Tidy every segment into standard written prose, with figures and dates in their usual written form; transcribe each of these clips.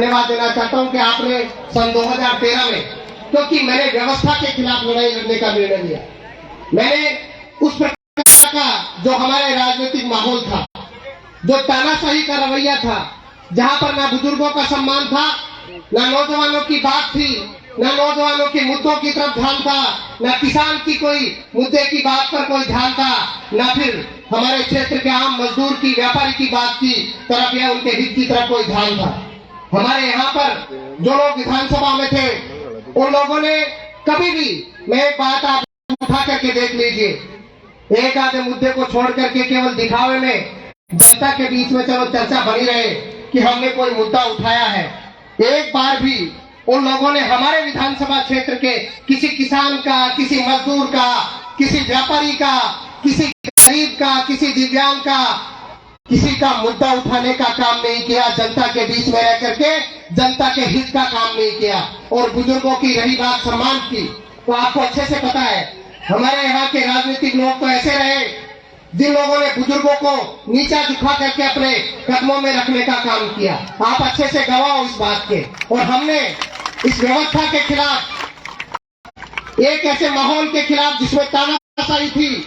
धन्यवाद देना चाहता हूं कि आपने सन 2013 में, क्योंकि मैंने व्यवस्था के खिलाफ लड़ाई लड़ने का निर्णय लिया, मैंने उस प्रकार का जो हमारे राजनीतिक माहौल था, जो तानाशाही का रवैया था, जहां पर ना बुजुर्गों का सम्मान था, ना नौजवानों की बात थी, ना नौजवानों के मुद्दों की तरफ ध्यान था, ना किसान की कोई मुद्दे की बात पर कोई ध्यान था, ना फिर हमारे क्षेत्र के आम मजदूर की, व्यापारी की बात की तरफ या उनके हित की तरफ कोई ध्यान था। हमारे यहाँ पर जो लोग विधानसभा में थे, उन लोगों ने कभी भी, मैं एक बात आप उठा करके देख लीजिए, एक आधे मुद्दे को छोड़ करके केवल दिखावे में जनता के बीच में चलो चर्चा बनी रहे कि हमने कोई मुद्दा उठाया है, एक बार भी उन लोगों ने हमारे विधानसभा क्षेत्र के किसी किसान का, किसी मजदूर का, किसी व्यापारी का, किसी गरीब का, किसी दिव्यांग का, किसी का मुद्दा उठाने का काम नहीं किया। जनता के बीच में रह करके जनता के हित का काम नहीं किया। और बुजुर्गों की रही बात सम्मान की, तो आपको अच्छे से पता है हमारे यहाँ के राजनीतिक लोग तो ऐसे रहे जिन लोगों ने बुजुर्गों को नीचा झुका करके अपने कदमों में रखने का काम किया। आप अच्छे से गवाह हो इस बात के। और हमने इस व्यवस्था के खिलाफ, एक ऐसे माहौल के खिलाफ जिसमें तानाशाही थी,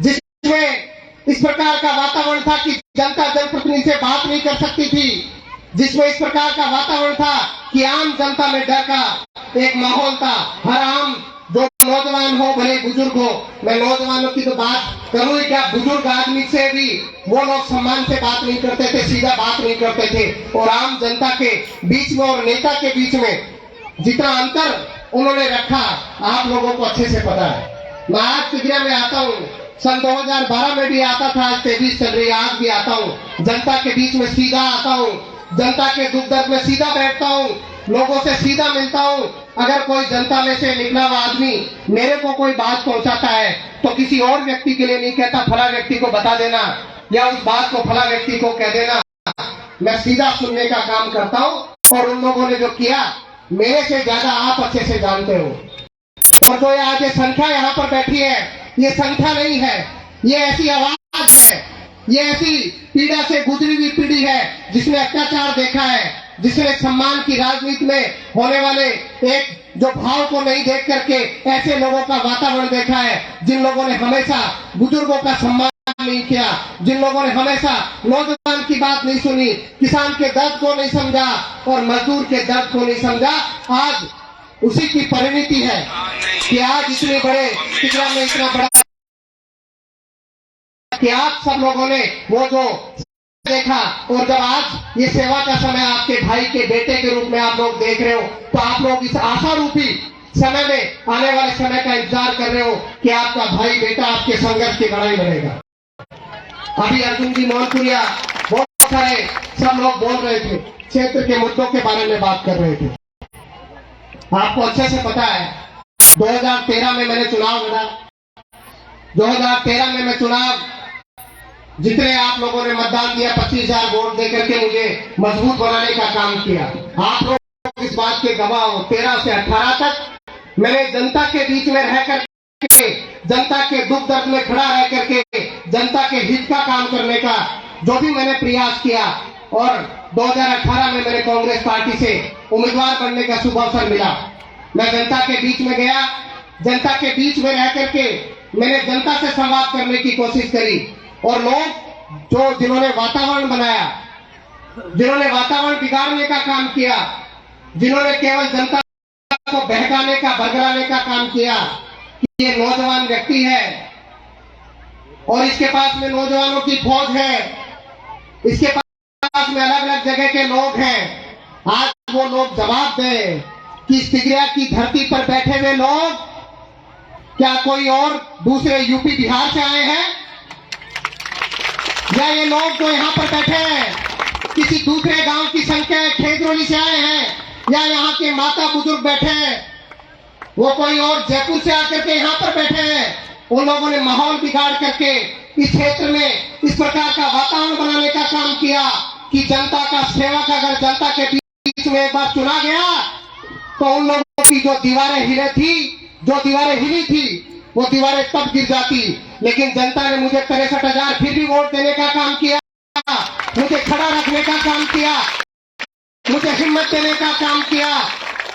जिसमें इस प्रकार का वातावरण था कि जनता जनप्रतिनिधि से बात नहीं कर सकती थी, जिसमें इस प्रकार का वातावरण था कि आम जनता में डर का एक माहौल था। हर आम जो नौजवान हो, भले बुजुर्ग हो, मैं नौजवानों की तो बात करूं क्या, बुजुर्ग आदमी से भी वो लोग सम्मान से बात नहीं करते थे, सीधा बात नहीं करते थे। और आम जनता के बीच में और नेता के बीच में जितना अंतर उन्होंने रखा, आप लोगों को अच्छे से पता है। मैं आज तिगरिया में आता हूँ, सन 2012 में भी आता था, आज 23 चल रही, आज भी आता हूँ, जनता के बीच में सीधा आता हूँ, जनता के दुख दर्द में सीधा बैठता हूँ, लोगों से सीधा मिलता हूँ। अगर कोई जनता में से निकला हुआ आदमी मेरे को कोई बात पहुंचाता है तो किसी और व्यक्ति के लिए नहीं कहता फला व्यक्ति को बता देना या उस बात को फला व्यक्ति को कह देना, मैं सीधा सुनने का काम करता हूँ। और उन लोगों ने जो किया, मेरे से ज्यादा आप अच्छे से जानते हो। और जो आज ये संख्या यहाँ पर बैठी है, ये संख्या नहीं है, ये ऐसी आवाज है, ये ऐसी पीड़ा से गुजरी हुई पीढ़ी है जिसने अत्याचार देखा है, जिसने सम्मान की राजनीति में होने वाले एक जो भाव को नहीं देख करके ऐसे लोगों का वातावरण देखा है, जिन लोगों ने हमेशा बुजुर्गों का सम्मान नहीं किया, जिन लोगों ने हमेशा नौजवान की बात नहीं सुनी, किसान के दर्द को नहीं समझा और मजदूर के दर्द को नहीं समझा। आज उसी की परिणति है कि आज इतने बड़े तिगरा में इतना बड़ा कि आप सब लोगों ने वो जो देखा। और जब आज ये सेवा का समय आपके भाई के बेटे के रूप में आप लोग देख रहे हो, तो आप लोग इस आशा रूपी समय में, आने वाले समय का इंतजार कर रहे हो कि आपका भाई बेटा आपके संघर्ष की लड़ाई लड़ेगा। अभी अर्जुन जी, मोहनपुरिया, बहुत सारे सब लोग बोल रहे थे, क्षेत्र के मुद्दों के बारे में बात कर रहे थे। आपको अच्छे से पता है 2013 में मैंने चुनाव लड़ा, 2013 में मैं चुनाव, जितने आप लोगों ने मतदान दिया, 25,000 वोट देकर के मुझे मजबूत बनाने का काम किया। आप लोग इस बात के गवाह हो। 13 से 18 तक मैंने जनता के बीच में रह करके, जनता के दुख दर्द में खड़ा रह करके, जनता के हित का काम करने का जो भी मैंने प्रयास किया। और 2018 में मैंने कांग्रेस पार्टी से उम्मीदवार बनने का शुभ अवसर मिला। मैं जनता के बीच में गया, जनता के बीच में रह करके मैंने जनता से संवाद करने की कोशिश करी। और लोग जिन्होंने वातावरण बनाया, जिन्होंने वातावरण बिगाड़ने का काम किया, जिन्होंने केवल जनता को बहकाने का, बरगलाने का काम किया कि ये नौजवान व्यक्ति है और इसके पास में नौजवानों की फौज है, इसके पास में अलग अलग जगह के लोग हैं, आज वो लोग जवाब दें कि तिगरिया की धरती पर बैठे हुए लोग क्या कोई और दूसरे यूपी बिहार से आए हैं, या ये लोग जो यहाँ पर बैठे हैं किसी दूसरे गांव की संख्या खेतरोली से आए हैं, या यहाँ के माता बुजुर्ग बैठे हैं वो कोई और जयपुर से आकर के यहाँ पर बैठे हैं। उन लोगों ने माहौल बिगाड़ करके इस क्षेत्र में इस प्रकार का वातावरण बनाने का काम किया कि जनता का सेवक अगर जनता के बीच में एक बार चुना गया तो उन लोगों की जो दीवारें हिली थी वो दीवारें तब गिर जाती। लेकिन जनता ने मुझे 63,000 फिर भी वोट देने का काम किया, मुझे खड़ा रखने का काम किया। मुझे हिम्मत देने का काम किया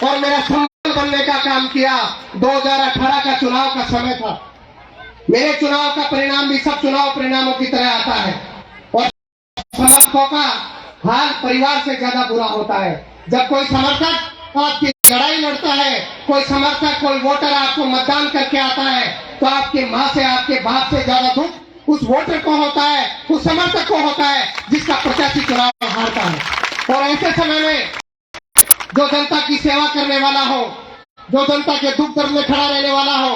और मेरा संबल बनने का काम किया। 2018 का चुनाव का समय था। मेरे चुनाव का परिणाम भी सब चुनाव परिणामों की तरह आता है और समर्थकों का हाल परिवार से ज्यादा बुरा होता है। जब कोई समर्थक आपकी लड़ाई लड़ता है, कोई समर्थक, कोई वोटर आपको मतदान करके आता है, तो आपके माँ से, आपके बाप से ज्यादा दुख उस वोटर को होता है, उस समर्थक को होता है जिसका प्रत्याशी चुनाव हारता है। और ऐसे समय में जो जनता की सेवा करने वाला हो, जो जनता के दुख दर्द में खड़ा रहने वाला हो,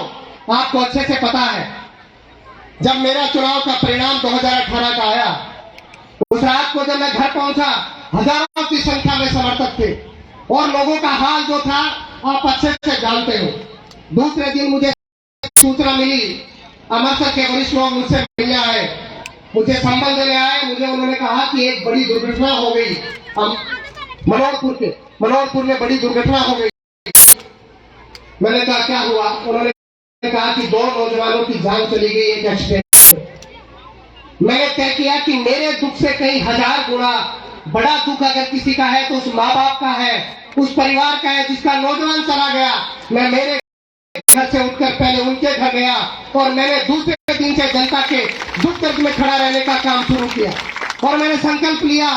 आपको अच्छे से पता है जब मेरा चुनाव का परिणाम 2018 का आया, उस रात को जब मैं घर पहुंचा, हजारों की संख्या में समर्थक थे और लोगों का हाल जो था आप अच्छे से जानते हो। दूसरे दिन मुझे सूचना मिली, अमृतसर के वरिष्ठ लोग मुझसे मिलने आए, मुझे संबल देने आए। मुझे उन्होंने कहा कि एक बड़ी दुर्घटना हो गई, मनोहरपुर में बड़ी दुर्घटना हो गई। मैंने कहा क्या हुआ? उन्होंने कहा कि 2 नौजवानों की जान चली गई एक एक्सीडेंट। मैंने तय किया कि मेरे दुख से कई 1000 गुना बड़ा दुख अगर किसी का है तो उस माँ बाप का है, उस परिवार का है जिसका नौजवान चला गया। मैं मेरे घर से उठकर पहले उनके घर गया और मैंने दूसरे दिन से जनता के दुख दर्द में खड़ा रहने का काम शुरू किया और मैंने संकल्प लिया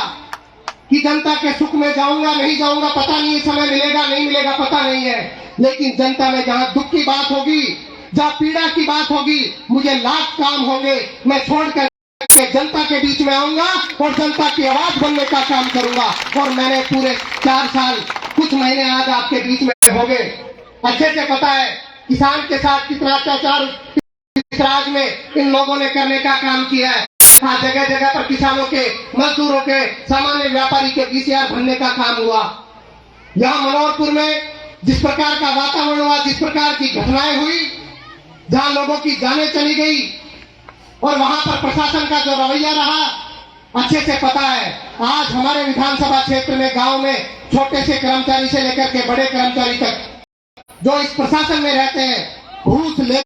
कि जनता के सुख में जाऊंगा, नहीं जाऊंगा पता नहीं, समय मिलेगा नहीं मिलेगा पता नहीं है, लेकिन जनता में जहां दुख की बात होगी, जहां पीड़ा की बात होगी, मुझे लाख काम होंगे, मैं छोड़कर जनता के बीच में आऊंगा और जनता की आवाज बनने का काम करूंगा। और मैंने पूरे 4 साल कुछ महीने आज आपके बीच में हो गए, अच्छे से पता है किसान के साथ कितना अत्याचार इस राज्य में इन लोगों ने करने का काम किया है। आज जगह जगह पर किसानों के, मजदूरों के, सामान्य व्यापारी के VCR भरने का काम हुआ। यहाँ मनोहरपुर में जिस प्रकार का वातावरण हुआ, जिस प्रकार की घटनाएं हुई, जहां लोगों की जानें चली गई और वहां पर प्रशासन का जो रवैया रहा, अच्छे से पता है। आज हमारे विधानसभा क्षेत्र में, गांव में, छोटे से कर्मचारी से लेकर के बड़े कर्मचारी तक जो इस प्रशासन में रहते हैं, घूस ले